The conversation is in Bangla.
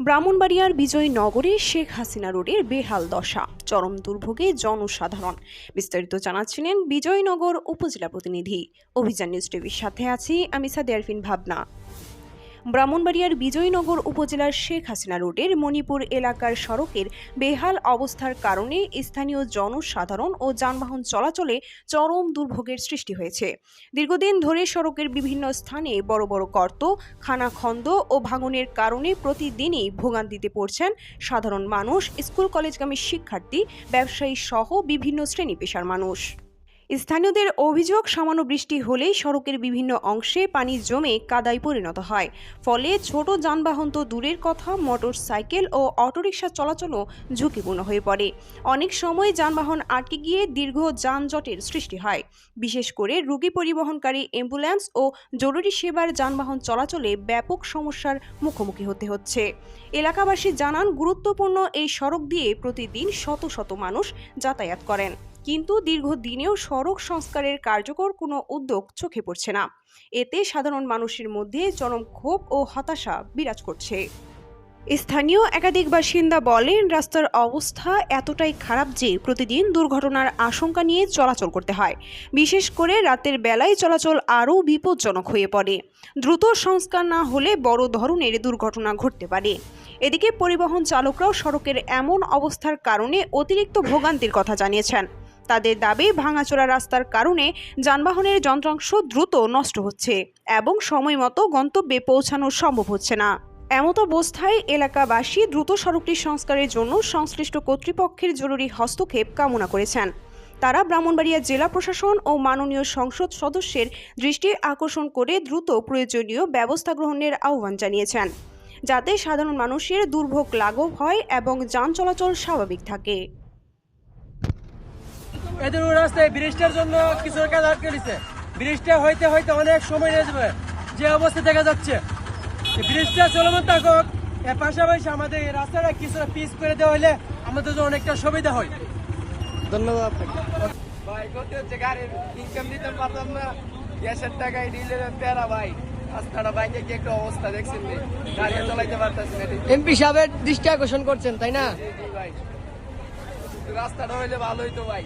ব্রাহ্মণবাড়িয়ার বিজয়নগরে শেখ হাসিনা রোডের বেহাল দশা, চরম দুর্ভোগে জনসাধারণ। বিস্তারিত জানাচ্ছিলেন বিজয়নগর উপজেলা প্রতিনিধি। অভিযান নিউজ টিভির সাথে আছি আমি সাদিয়া আরফিন ভাবনা। ব্রাহ্মণবাড়িয়ার বিজয়নগর উপজেলার শেখ হাসিনা রোডের মণিপুর এলাকার সড়কের বেহাল অবস্থার কারণে স্থানীয় জনসাধারণ ও যানবাহন চলাচলে চরম দুর্ভোগের সৃষ্টি হয়েছে। দীর্ঘদিন ধরে সড়কের বিভিন্ন স্থানে বড় বড় গর্ত, খানাখন্দ ও ভাঙনের কারণে প্রতিদিনই ভোগান্তিতে পড়ছেন সাধারণ মানুষ, স্কুল কলেজগামী শিক্ষার্থী, ব্যবসায়ী সহ বিভিন্ন শ্রেণী পেশার মানুষ। স্থানীয়দের অভিযোগ, সামান্য বৃষ্টি হলেই সড়কের বিভিন্ন অংশে পানি জমে কাদায় পরিণত হয়। ফলে ছোট যানবাহন তো দূরের কথা, মোটর সাইকেল ও অটোরিকশা চলাচলও ঝুঁকিপূর্ণ হয়ে পড়ে। অনেক সময় যানবাহন আটকে গিয়ে দীর্ঘ যানজটের সৃষ্টি হয়। বিশেষ করে রোগী পরিবহনকারী অ্যাম্বুলেন্স ও জরুরি সেবার যানবাহন চলাচলে ব্যাপক সমস্যার মুখোমুখি হতে হচ্ছে। এলাকাবাসী জানান, গুরুত্বপূর্ণ এই সড়ক দিয়ে প্রতিদিন শত শত মানুষ যাতায়াত করেন, কিন্তু দীর্ঘদিনেও সড়ক সংস্কারের কার্যকর কোনো উদ্যোগ চোখে পড়ছে না। এতে সাধারণ মানুষের মধ্যে চরম ক্ষোভ ও হতাশা বিরাজ করছে। স্থানীয় একাধিক বাসিন্দা বলেন, রাস্তার অবস্থা এতটাই খারাপ যে প্রতিদিন দুর্ঘটনার আশঙ্কা নিয়ে চলাচল করতে হয়। বিশেষ করে রাতের বেলায় চলাচল আরও বিপজ্জনক হয়ে পড়ে। দ্রুত সংস্কার না হলে বড় ধরনের দুর্ঘটনা ঘটতে পারে। এদিকে পরিবহন চালকরাও সড়কের এমন অবস্থার কারণে অতিরিক্ত ভোগান্তির কথা জানিয়েছেন। তাদের দাবি, ভাঙাচোরা রাস্তার কারণে যানবাহনের যন্ত্রাংশ দ্রুত নষ্ট হচ্ছে এবং সময়মতো গন্তব্যে পৌঁছানো সম্ভব হচ্ছে না। এমত অবস্থায় এলাকাবাসী দ্রুত সড়কটি সংস্কারের জন্য সংশ্লিষ্ট কর্তৃপক্ষের জরুরি হস্তক্ষেপ কামনা করেছেন। তারা ব্রাহ্মণবাড়িয়া জেলা প্রশাসন ও মাননীয় সংসদ সদস্যের দৃষ্টি আকর্ষণ করে দ্রুত প্রয়োজনীয় ব্যবস্থা গ্রহণের আহ্বান জানিয়েছেন, যাতে সাধারণ মানুষের দুর্ভোগ লাঘব হয় এবং যান চলাচল স্বাভাবিক থাকে। এদের রাস্তায় ব্রিজটার জন্য কিছু কাজ আটকে দিচ্ছে। ব্রিজটা হইতে হইতে অনেক সময় নিয়ে যাবে, যে অবস্থা দেখা যাচ্ছে। ব্রিজটা চলমান থাকুক, এর পাশাপাশি আমাদের এই রাস্তাটা কিছুটা পিচ করে দেওয়া হলে আমাদের জন্য অনেকটা সুবিধা হয়। ধন্যবাদ। ভাই কত হচ্ছে গাড়ির ইনকাম দিতে পারতাম না, গ্যাসের টাকায় ডিলের তেরা ভাই। রাস্তাটা বাইকে কি একটা অবস্থা দেখছেন, গাড়ি চালাইতে পারতেছি না। এমপি সাহেবের দৃষ্টি আকর্ষণ করছেন, তাই না? ভাই রাস্তাটা হইলে ভালো হইতো ভাই।